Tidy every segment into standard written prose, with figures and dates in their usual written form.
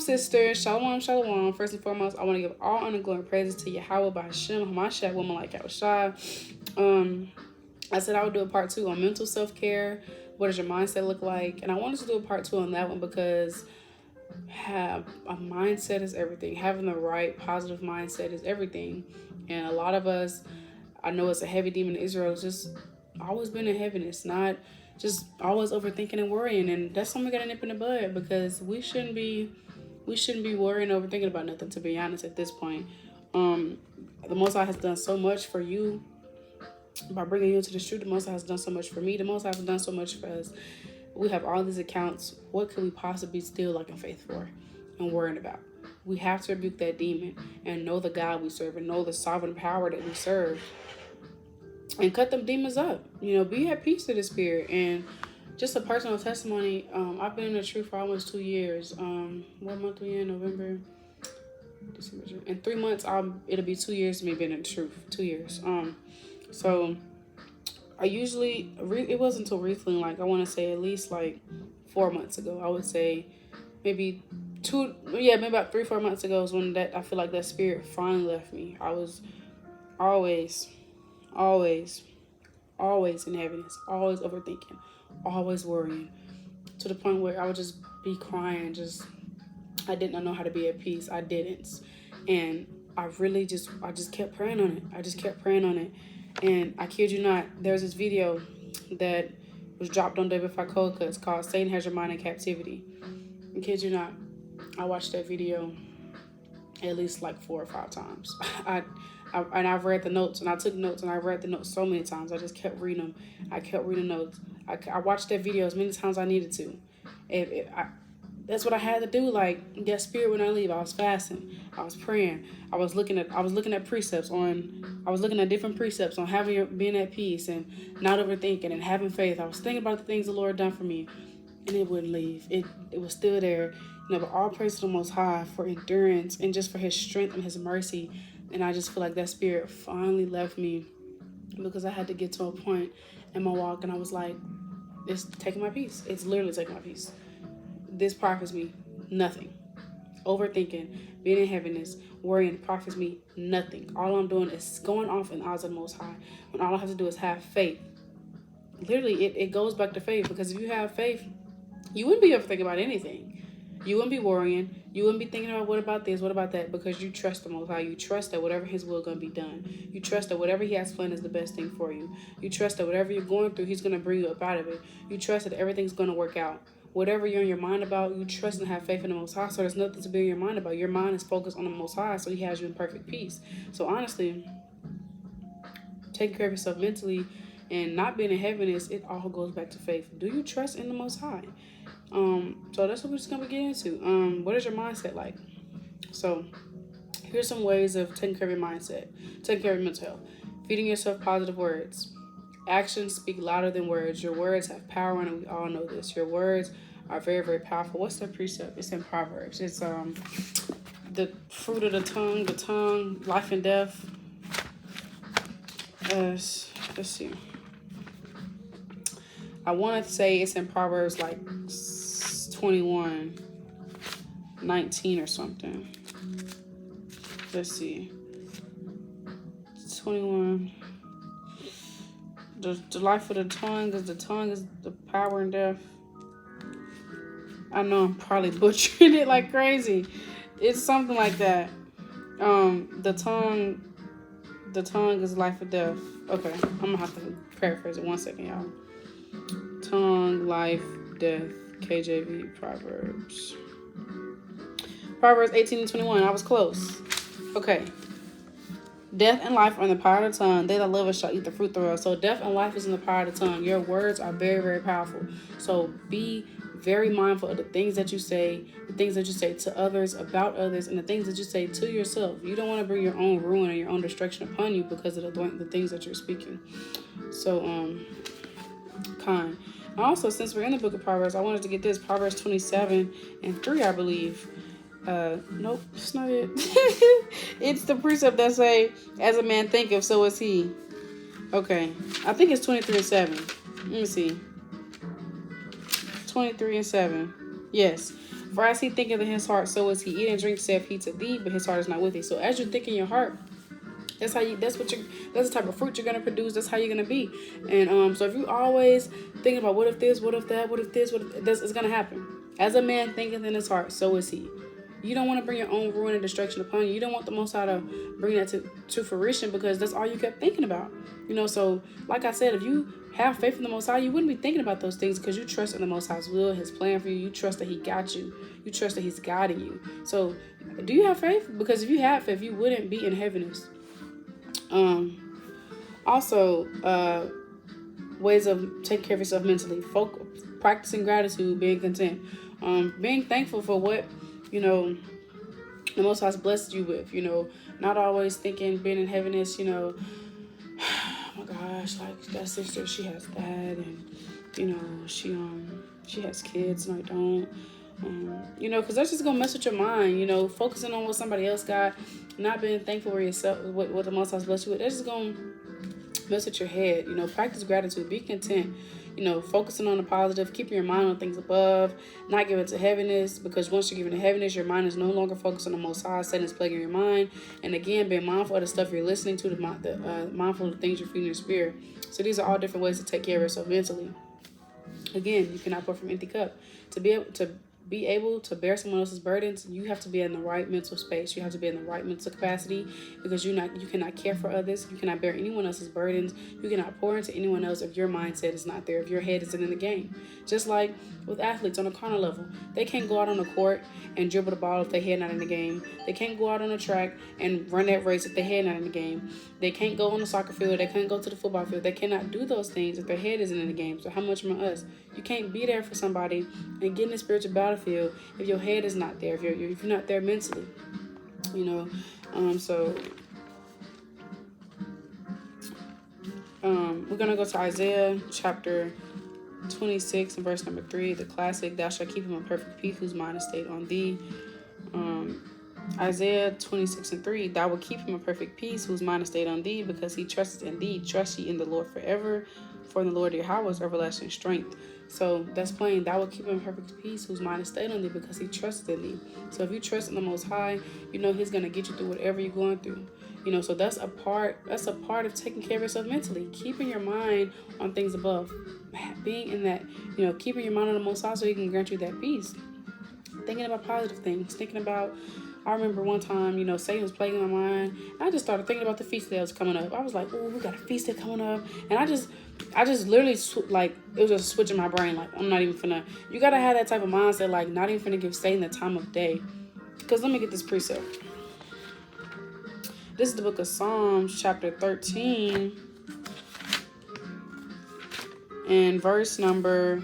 sister. Shalom, shalom. First and foremost, I want to give all honor, glory, and praises to Yahweh by Hashem, Hamashiach, woman like Yahushua. I said I would do a part 2 on mental self-care. What does your mindset look like? And I wanted to do a part 2 on that one because a mindset is everything. Having the right positive mindset is everything. And a lot of us, I know it's a heavy demon in Israel, it's just always been in heaviness, not just always overthinking and worrying. And that's something we gotta nip in the bud, because we shouldn't be worrying and overthinking about nothing, to be honest, at this point. The Most High has done so much for you by bringing you into the truth. The Most High has done so much for me. The Most High has done so much for us. We have all these accounts. What could we possibly still lacking faith for and worrying about? We have to rebuke that demon and know the God we serve and know the sovereign power that we serve and cut them demons up. You know, be at peace to the spirit. And just a personal testimony, I've been in the truth for almost 2 years. What month we in? November, December. In 3 months, it'll be 2 years to me being in the truth. 2 years. So I usually, it wasn't until recently, like I want to say at least like 4 months ago, I would say maybe about 3-4 months ago is when I feel like that spirit finally left me. I was always in heaviness, always overthinking, always worrying, to the point where I would just be crying. I didn't know how to be at peace. I didn't. And I just kept praying on it. And I kid you not, there's this video that was dropped on David Fakoka. It's called Satan Has Your Mind in Captivity. I kid you not, I watched that video at least like 4 or 5 times. And I've read the notes, and I took notes, and I read the notes so many times. I just kept reading them. I kept reading notes. I watched that video as many times as I needed to. That's what I had to do. Like, that spirit would not leave. I was fasting. I was praying. I was looking at precepts on. I was looking at different precepts on being at peace and not overthinking and having faith. I was thinking about the things the Lord done for me, and it wouldn't leave. It was still there. You know, but all praise to the Most High for endurance and just for His strength and His mercy. And I just feel like that spirit finally left me, because I had to get to a point in my walk, and I was like, it's taking my peace. It's literally taking my peace. This profits me nothing. Overthinking, being in heaviness, worrying profits me nothing. All I'm doing is going off in the eyes of the Most High, when all I have to do is have faith. Literally, it goes back to faith, because if you have faith, you wouldn't be overthinking about anything. You wouldn't be worrying. You wouldn't be thinking about what about this, what about that, because you trust the Most High. You trust that whatever His will is going to be done. You trust that whatever He has planned is the best thing for you. You trust that whatever you're going through, He's going to bring you up out of it. You trust that everything's going to work out. Whatever you're in your mind about, you trust and have faith in the Most High, so there's nothing to be in your mind about. Your mind is focused on the Most High, so He has you in perfect peace. So honestly, taking care of yourself mentally and not being in heaviness, it all goes back to faith. Do you trust in the Most High? So that's what we're just gonna get into. What is your mindset like? So here's some ways of taking care of your mindset, taking care of your mental health. Feeding yourself positive words. Actions speak louder than words. Your words have power, and we all know this. Your words are very, very powerful. What's the precept? It's in Proverbs. It's the fruit of the tongue, life and death. Let's see. I want to say it's in Proverbs like 21:19 or something. Let's see. 21. The life of the tongue is the power and death. I know I'm probably butchering it like crazy. It's something like that. The tongue is life or death. Okay, I'm gonna have to paraphrase it. 1 second, y'all. Tongue, life, death. KJV, Proverbs 18:21. I was close. Okay. Death and life are in the power of the tongue. They that love us shall eat the fruit thereof. So death and life is in the power of the tongue. Your words are very, very powerful. So be very mindful of the things that you say, the things that you say to others, about others, and the things that you say to yourself. You don't want to bring your own ruin and your own destruction upon you because of the things that you're speaking. So, kind. Also, since we're in the book of Proverbs, I wanted to get this. Proverbs 27:3, I believe. Nope, it's not it. It's the precept that say, as a man thinketh, so is he. Okay, I think it's 23:7. Let me see. 23:7. Yes. For as he thinketh in his heart, so is he. Eat and drink, saith he to thee, but his heart is not with thee. So as you think in your heart, that's that's the type of fruit you're gonna produce. That's how you're gonna be. And so if you always thinking about what if this, what if that, what if this, what if this, is gonna happen. As a man thinketh in his heart, so is he. You don't want to bring your own ruin and destruction upon you. You don't want the Most High to bring that to fruition, because that's all you kept thinking about. So like I said, if you have faith in the Most High, you wouldn't be thinking about those things, because you trust in the Most High's will, His plan for you. You trust that He got you. You trust that He's guiding you. So do you have faith? Because if you had faith, you wouldn't be in heaviness. Also, ways of taking care of yourself mentally. Practicing gratitude, being content. Being thankful for what, the Most High's blessed you with. Not always thinking, being in heaviness, oh my gosh, like that sister, she has that, and she has kids and I don't. Because that's just gonna mess with your mind. Focusing on what somebody else got, not being thankful for yourself, what the Most High's blessed you with, that's just gonna mess with your head. Practice gratitude, be content. Focusing on the positive, keeping your mind on things above, not giving to heaviness, because once you're giving to heaviness, your mind is no longer focused on the Most High. Satan is plaguing your mind. And again, being mindful of the stuff you're listening to, mindful of the things you're feeding your spirit. So these are all different ways to take care of yourself mentally. Again, you cannot pour from an empty cup. To be able to bear someone else's burdens, you have to be in the right mental space. You have to be in the right mental capacity, because you cannot care for others. You cannot bear anyone else's burdens. You cannot pour into anyone else if your mindset is not there, if your head isn't in the game. Just like with athletes on a carnal level, they can't go out on the court and dribble the ball if their head not in the game. They can't go out on the track and run that race if their head not in the game. They can't go on the soccer field. They can't go to the football field. They cannot do those things if their head isn't in the game. So how much more us? You can't be there for somebody and get in the spiritual battlefield if your head is not there, if you're not there mentally. We're gonna go to Isaiah chapter 26 and verse number 3, the classic. Thou shalt keep him in perfect peace whose mind is stayed on thee. Isaiah 26 and 3, thou will keep him in perfect peace whose mind is stayed on thee, because he trusts in thee. Trust ye in the Lord forever, for in the Lord Yahweh is everlasting strength. So that's plain. Thou will keep him in perfect peace whose mind is stayed on thee, because he trusts in thee. So if you trust in the Most High, He's gonna get you through whatever you're going through. So that's a part of taking care of yourself mentally, keeping your mind on things above, being in that, keeping your mind on the Most High so He can grant you that peace. Thinking about positive things, I remember one time, Satan was plaguing my mind. And I just started thinking about the feast that was coming up. I was like, oh, we got a feast day coming up. And I just literally, it was just switching my brain. Like, I'm not even finna, you got to have that type of mindset, like, not even finna give Satan the time of day. Because let me get this precept. This is the book of Psalms, chapter 13. And verse number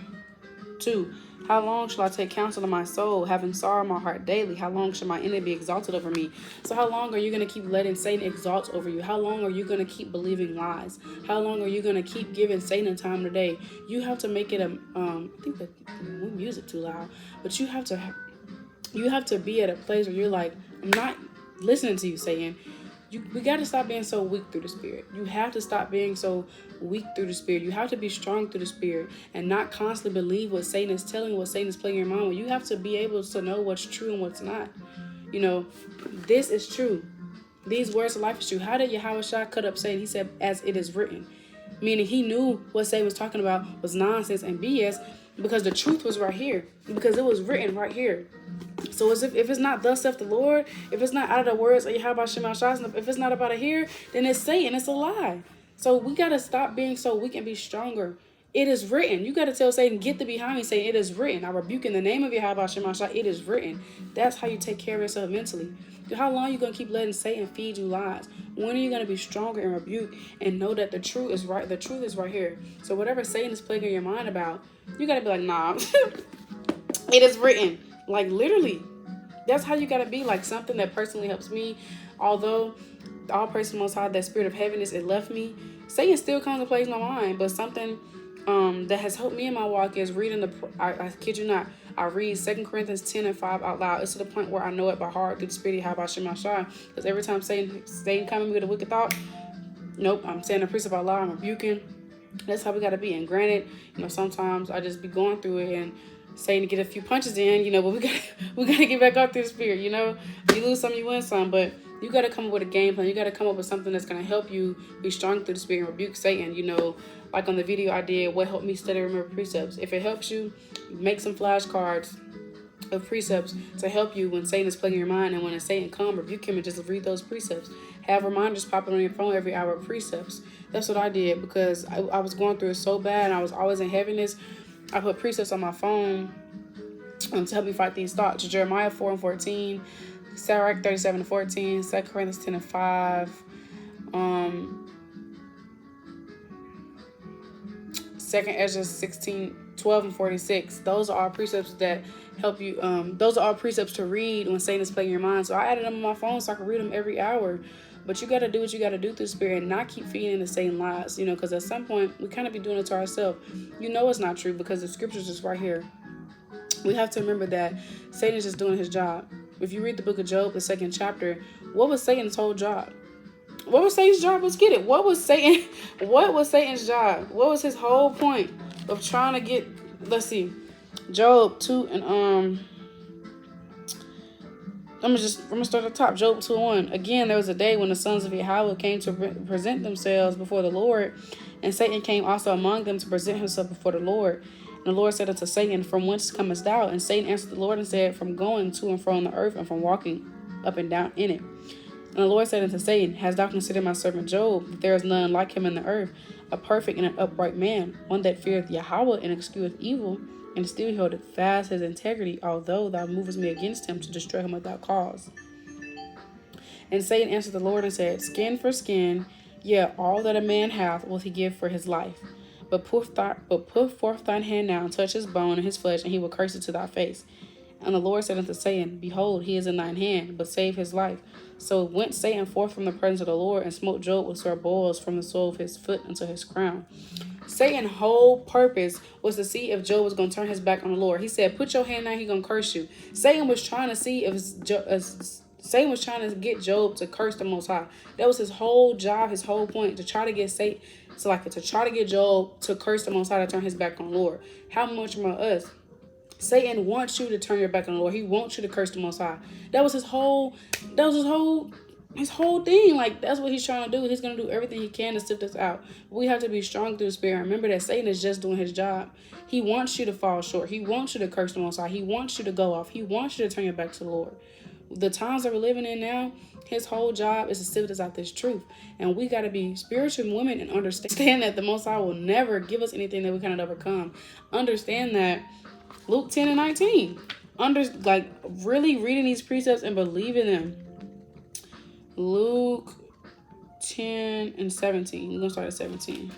2. How long shall I take counsel of my soul, having sorrow in my heart daily? How long shall my enemy be exalted over me? So how long are you going to keep letting Satan exalt over you? How long are you going to keep believing lies? How long are you going to keep giving Satan time today? You have to make it I think the music too loud, but you have to be at a place where you're like, I'm not listening to you, Satan. We got to stop being so weak through the Spirit. You have to stop being so weak through the Spirit. You have to be strong through the Spirit and not constantly believe what Satan is telling you, what Satan is playing your mind with. You have to be able to know what's true and what's not. This is true. These words of life is true. How did Yahweh Shah cut up Satan? He said, as it is written. Meaning he knew what Satan was talking about was nonsense and BS, because the truth was right here. Because it was written right here. So as if it's not thus saith the Lord, if it's not out of the words of Yahweh Shema Shah, if it's not about it here, then it's Satan. It's a lie. So we got to stop being so weak and be stronger. It is written. You got to tell Satan, get thee behind me, saying, it is written. I rebuke in the name of Yahweh Shema Shah. It is written. That's how you take care of yourself mentally. How long are you going to keep letting Satan feed you lies? When are you going to be stronger and rebuke and know that the truth is right? The truth is right here. So whatever Satan is plaguing your mind about, you got to be like, nah, it is written. Like, literally, that's how you got to be. Like, something that personally helps me. Although all praise to the Most High, that spirit of heaviness, it left me. Satan still comes to plague my mind. But something that has helped me in my walk is reading I kid you not, I read 2 Corinthians 10 and 5 out loud. It's to the point where I know it by heart through the spirit of Yahweh Shema Shah. Because every time Satan comes to me with a wicked thought, nope, I'm saying the precept out loud, I'm rebuking. That's how we got to be. And granted, sometimes I just be going through it and Satan to get a few punches in, but we gotta get back out through the spirit, You lose some, you win some, but you gotta come up with a game plan. You gotta come up with something that's gonna help you be strong through the spirit and rebuke Satan, Like on the video I did, what helped me study and remember precepts. If it helps you, make some flashcards of precepts to help you when Satan is plaguing your mind, and when Satan come, rebuke him and just read those precepts. Have reminders popping on your phone every hour of precepts. That's what I did, because I was going through it so bad and I was always in heaviness. I put precepts on my phone to help me fight these thoughts. Jeremiah 4:14, Sirach 37:14, 2 Corinthians 10:5, 2 Ezra 16:12-46. Those are all precepts that help you. Those are all precepts to read when Satan is playing your mind. So I added them on my phone so I can read them every hour. But you got to do what you got to do through the spirit and not keep feeding the same lies, because at some point we kind of be doing it to ourselves. It's not true because the scriptures is right here. We have to remember that Satan is just doing his job. If you read the book of Job, the 2nd chapter, what was Satan's whole job? What was Satan's job? Let's get it. What was Satan's job? What was his whole point of trying to get, let's see, Job 2 and I'm gonna start at the top. Job 2:1. Again, there was a day when the sons of Yahweh came to present themselves before the Lord, and Satan came also among them to present himself before the Lord. And the Lord said unto Satan, From whence comest thou? And Satan answered the Lord and said, From going to and fro on the earth, and from walking up and down in it. And the Lord said unto Satan, Hast thou considered my servant Job, that there is none like him in the earth, a perfect and an upright man, one that feareth Yahweh and escheweth evil, and still holdeth fast his integrity, although thou movest me against him to destroy him without cause. And Satan answered the Lord and said, Skin for skin, yea, all that a man hath will he give for his life. But put forth thine hand now, and touch his bone and his flesh, and he will curse it to thy face. And the Lord said unto Satan, Behold, he is in thine hand, but save his life. So went Satan forth from the presence of the Lord, and smote Job with sore boils from the sole of his foot unto his crown. Satan's whole purpose was to see if Job was going to turn his back on the Lord. He said, Put your hand down, he's going to curse you. Satan was trying to see if Satan was trying to get Job to curse the Most High. That was his whole job, his whole point, to try to get Satan, to try to get Job to curse the Most High, to turn his back on the Lord. How much more us? Satan wants you to turn your back on the Lord. He wants you to curse the Most High. That was his whole thing. Like, that's what he's trying to do. He's going to do everything he can to sift us out. We have to be strong through the spirit. Remember that Satan is just doing his job. He wants you to fall short. He wants you to curse the Most High. He wants you to go off. He wants you to turn your back to the Lord. The times that we're living in now, his whole job is to sift us out this truth. And we got to be spiritual women and understand that the Most High will never give us anything that we cannot overcome. Understand that Luke 10:19. Really reading these precepts and believing them. Luke 10:17. We're going to start at 17.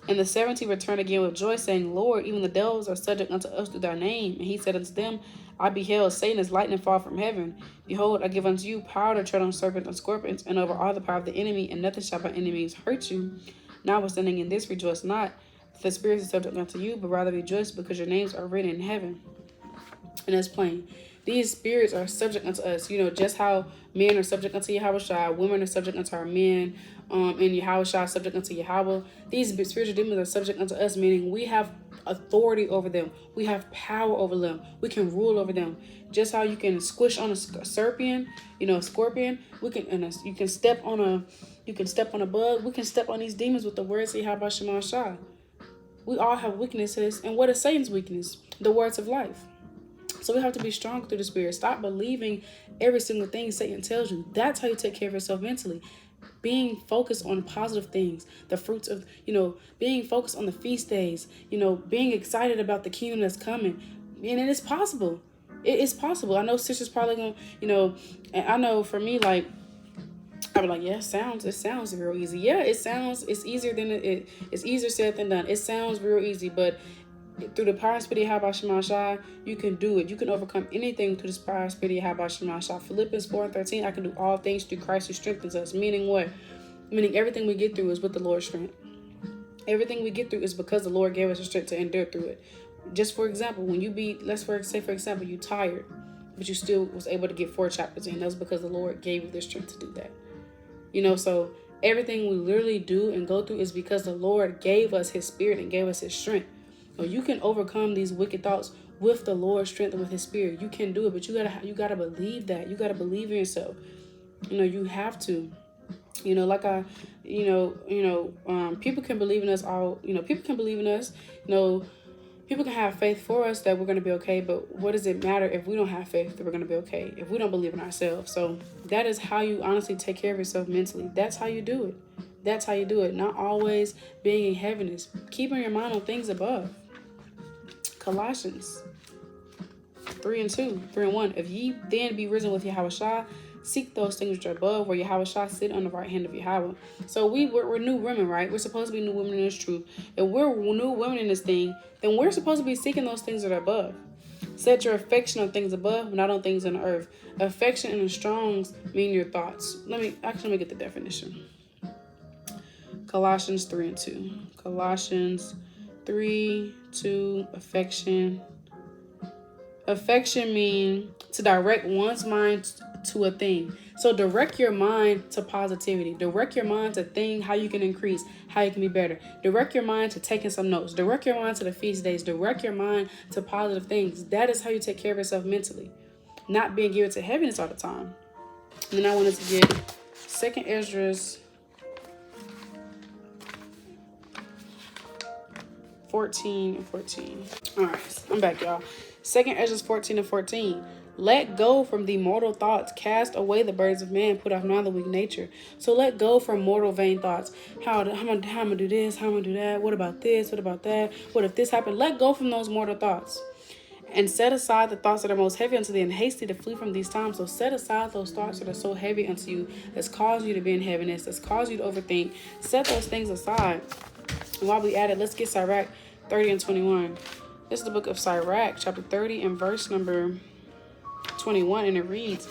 And the 70 returned again with joy, saying, Lord, even the devils are subject unto us through thy name. And he said unto them, I beheld Satan as lightning fall from heaven. Behold, I give unto you power to tread on serpents and scorpions, and over all the power of the enemy, and nothing shall by enemies hurt you. Notwithstanding in this, rejoice not that the spirits are subject unto you, but rather rejoice because your names are written in heaven. And that's plain. These spirits are subject unto us. Just how men are subject unto Yahweh, women are subject unto our men, and Yahweh subject unto Yahweh. These spiritual demons are subject unto us, meaning we have authority over them. We have power over them. We can rule over them. Just how you can squish on a scorpion, you can step on a bug. We can step on these demons with the words of Yahweh Shema Shah. We all have weaknesses, and what is Satan's weakness? The words of life. So we have to be strong through the spirit. Stop believing every single thing Satan tells you. That's how you take care of yourself mentally. Being focused on positive things, the fruits of, being focused on the feast days, being excited about the kingdom that's coming. And it is possible. It is possible. I know sisters probably going to, and I know for me, like, I be like, yeah, it sounds real easy. Yeah, it's easier than it's easier said than done. It sounds real easy, but through the power and spirit of Yahweh Shema Shah, you can do it. You can overcome anything through the power and spirit of Yahweh Shema Shah. Philippians 4:13, I can do all things through Christ who strengthens us. Meaning what? Meaning everything we get through is with the Lord's strength. Everything we get through is because the Lord gave us the strength to endure through it. Just for example, when you say for example, you tired, but you still was able to get 4 chapters in. That's because the Lord gave you the strength to do that. So everything we literally do and go through is because the Lord gave us his spirit and gave us his strength. No, you can overcome these wicked thoughts with the Lord's strength and with his spirit. You can do it, but you gotta believe that. You gotta believe in yourself. You have to. Like people can believe in us all. People can believe in us. People can have faith for us that we're going to be okay, but what does it matter if we don't have faith that we're going to be okay, if we don't believe in ourselves? So that is how you honestly take care of yourself mentally. That's how you do it. That's how you do it. Not always being in heaviness. Keeping your mind on things above. Colossians 3:2, 3:1. If ye then be risen with Yahweh, seek those things which are above, where Yahweh sit on the right hand of Yahweh. So we're new women, right? We're supposed to be new women in this truth. If we're new women in this thing, then we're supposed to be seeking those things that are above. Set your affection on things above, not on things on the earth. Affection in the Strong's mean your thoughts. Let me get the definition. Colossians 3:2. Colossians 3:2. Affection. Affection means to direct one's mind to a thing. So direct your mind to positivity. Direct your mind to how you can increase, how you can be better. Direct your mind to taking some notes. Direct your mind to the feast days. Direct your mind to positive things. That is how you take care of yourself mentally. Not being given to heaviness all the time. And then I wanted to get 2 Esdras 14:14. All right, I'm back, y'all. 2 Esdras 14:14. Let go from the mortal thoughts. Cast away the burdens of man. Put off now the weak nature. So let go from mortal vain thoughts. How am I going to do this? How am I going to do that? What about this? What about that? What if this happened? Let go from those mortal thoughts. And set aside the thoughts that are most heavy unto thee, and hasty to flee from these times. So set aside those thoughts that are so heavy unto you, that's caused you to be in heaviness, that's caused you to overthink. Set those things aside. And while we at it, let's get Sirach 30:21. This is the book of Sirach, chapter 30 and verse number 21, and it reads,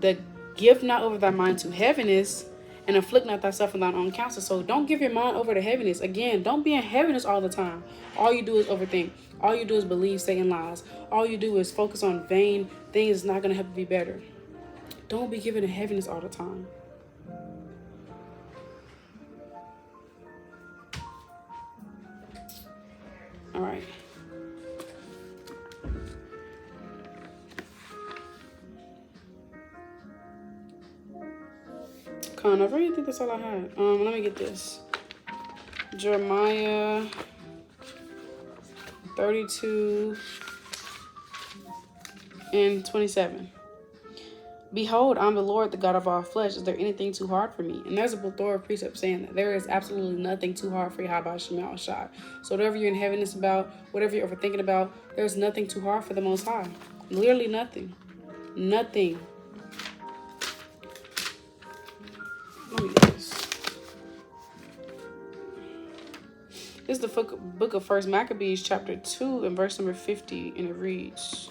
"The give not over thy mind to heaviness, and afflict not thyself in thine own counsel." So don't give your mind over to heaviness. Again, don't be in heaviness all the time. All you do is overthink. All you do is believe Satan lies. All you do is focus on vain things that's not going to help you be better. Don't be given to heaviness all the time. All right. I really think that's all I had. Let me get this. Jeremiah 32:27. Behold, I'm the Lord, the God of all flesh. Is there anything too hard for me? And there's a plethora of precepts saying that there is absolutely nothing too hard for Yahweh Shema Shai. So whatever you're in heaviness about, whatever you're overthinking about, there's nothing too hard for the Most High. Literally nothing. Nothing. Let me get this. This is the book of 1 Maccabees, chapter 2, and verse number 50, and it reads,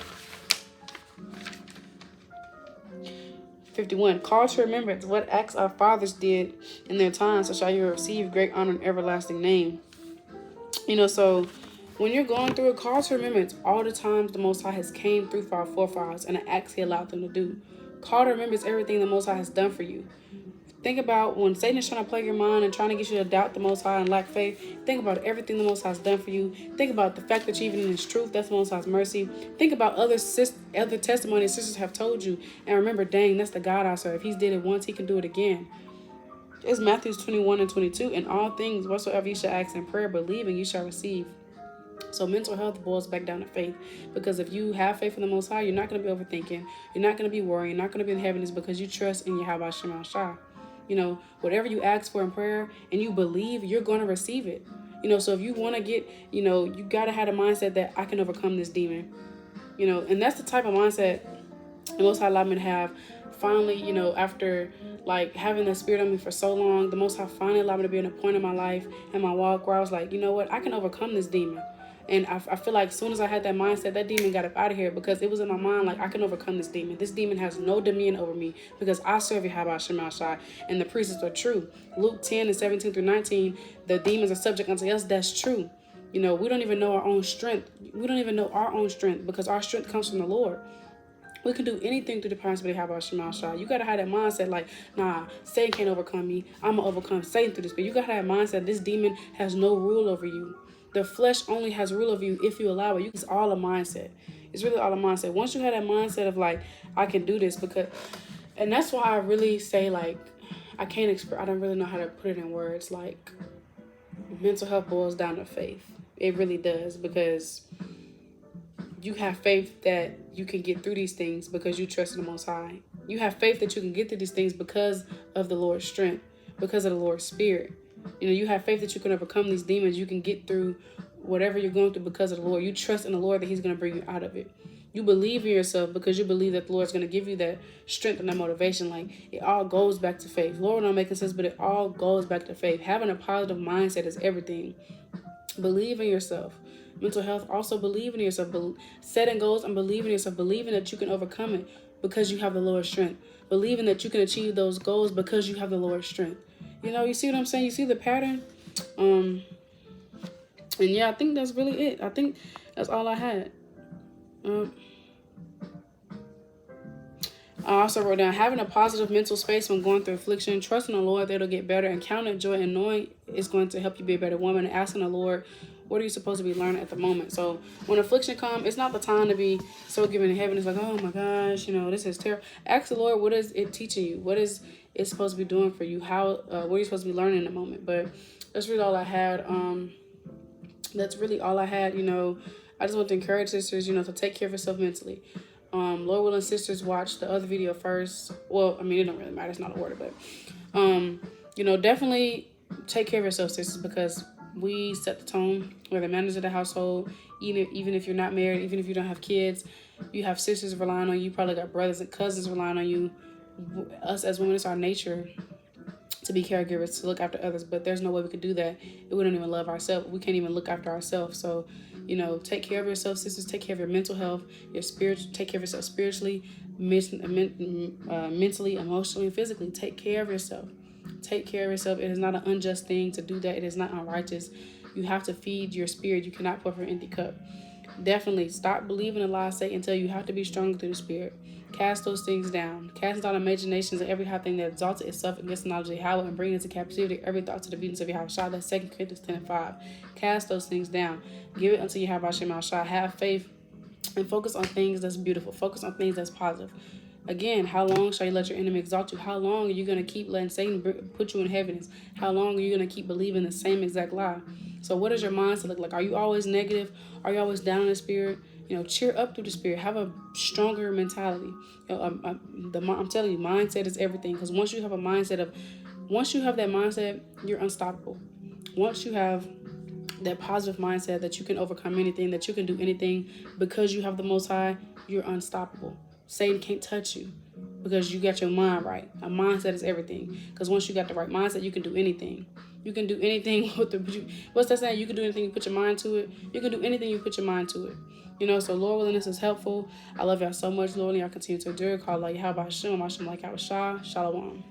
51. Call to remembrance what acts our fathers did in their time, so shall you receive great honor and everlasting name. So when you're going through a call to remembrance, all the times the Most High has came through for our forefathers and the acts he allowed them to do. Call to remembrance everything the Most High has done for you. Think about when Satan is trying to plague your mind and trying to get you to doubt the Most High and lack faith. Think about everything the Most High has done for you. Think about the fact that you're even in His truth. That's the Most High's mercy. Think about other testimonies sisters have told you. And remember, dang, that's the God I serve. If He's did it once, He can do it again. It's Matthew 21:22. In all things, whatsoever you shall ask in prayer, believing, you shall receive. So mental health boils back down to faith. Because if you have faith in the Most High, you're not going to be overthinking. You're not going to be worrying. You're not going to be in heaviness because you trust in Yahweh Shema Shai. Whatever you ask for in prayer and you believe, you're going to receive it. So if you want to get, you got to have a mindset that I can overcome this demon. And that's the type of mindset the Most High allowed me to have. Finally, after having that spirit on me for so long, the Most High finally allowed me to be in a point in my life and my walk where I was like, you know what, I can overcome this demon. And I feel like as soon as I had that mindset, that demon got up out of here because it was in my mind I can overcome this demon. This demon has no dominion over me because I serve Yahweh Shema Shai, and the precepts are true. Luke 10:17-19, the demons are subject unto us. That's true. We don't even know our own strength. We don't even know our own strength because our strength comes from the Lord. We can do anything through the power of Yahweh Shema Shai. You got to have that mindset nah, Satan can't overcome me. I'm going to overcome Satan through this. But you got to have that mindset this demon has no rule over you. The flesh only has rule of you if you allow it. It's all a mindset. It's really all a mindset. Once you have that mindset of like, I can do this, because, and that's why I really say like, I can't express, I don't really know how to put it in words. Like, mental health boils down to faith. It really does, because you have faith that you can get through these things because you trust in the Most High. You have faith that you can get through these things because of the Lord's strength, because of the Lord's Spirit. You know, you have faith that you can overcome these demons. You can get through whatever you're going through because of the Lord. You trust in the Lord that He's going to bring you out of it. You believe in yourself because you believe that the Lord's going to give you that strength and that motivation. Like, it all goes back to faith. Lord, not making sense, but it all goes back to faith. Having a positive mindset is everything. Believe in yourself. Mental health, also believe in yourself. Setting goals and believe in yourself. Believing that you can overcome it because you have the Lord's strength. Believing that you can achieve those goals because you have the Lord's strength. You know, you see what I'm saying? You see the pattern? And yeah, I think that's really it. I think that's all I had. I also wrote down, having a positive mental space when going through affliction, trusting the Lord that it'll get better, and counting joy and knowing it's going to help you be a better woman, and asking the Lord, what are you supposed to be learning at the moment? So when affliction comes, it's not the time to be so given to heaven. It's like, oh my gosh, you know, this is terrible. Ask the Lord, what is it teaching you? What is it supposed to be doing for you? How, what are you supposed to be learning in the moment? But that's really all I had. That's really all I had. You know, I just want to encourage sisters, you know, to take care of yourself mentally. Lord willing, sisters, watch the other video first. Well, I mean, it don't really matter. It's not a order, but, you know, definitely take care of yourself, sisters, because we set the tone. We're the managers of the household. Even if you're not married, even if you don't have kids, you have sisters relying on you. You probably got brothers and cousins relying on you. Us as women, it's our nature to be caregivers, to look after others, but there's no way we could do that if we don't even love ourselves. We can't even look after ourselves. So, you know, take care of yourself, sisters. Take care of your mental health, your spirit. Take care of yourself spiritually, mentally, emotionally, physically. Take care of yourself. Take care of yourself. It is not an unjust thing to do that. It is not unrighteous. You have to feed your spirit. You cannot pour from an empty cup. Definitely stop believing the lies Satan tell you. You have to be stronger through the Spirit. Cast those things down. Cast down imaginations and every high thing that exalted itself against the knowledge of Yahweh, and bring into captivity every thought to the obedience of Yahweh. That's 2 Corinthians 10:5. Cast those things down. Give it unto Yahweh Shemashah. Have faith and focus on things that's beautiful. Focus on things that's positive. Again, how long shall you let your enemy exalt you? How long are you going to keep letting Satan put you in heavens? How long are you going to keep believing the same exact lie? So what does your mindset look like? Are you always negative? Are you always down in the spirit? You know, cheer up through the spirit. Have a stronger mentality. You know, I'm telling you, mindset is everything. Because once you have that mindset, you're unstoppable. Once you have that positive mindset that you can overcome anything, that you can do anything because you have the Most High, you're unstoppable. Satan can't touch you because you got your mind right. A mindset is everything. Because once you got the right mindset, you can do anything. You can do anything what's that saying? You can do anything you put your mind to it. You can do anything you put your mind to it. You know, so Lord willing, this is helpful. I love y'all so much, Lord, and y'all continue to endure. Call like Yahweh Hashem, Hashem like Yahweh Shah. Shalom.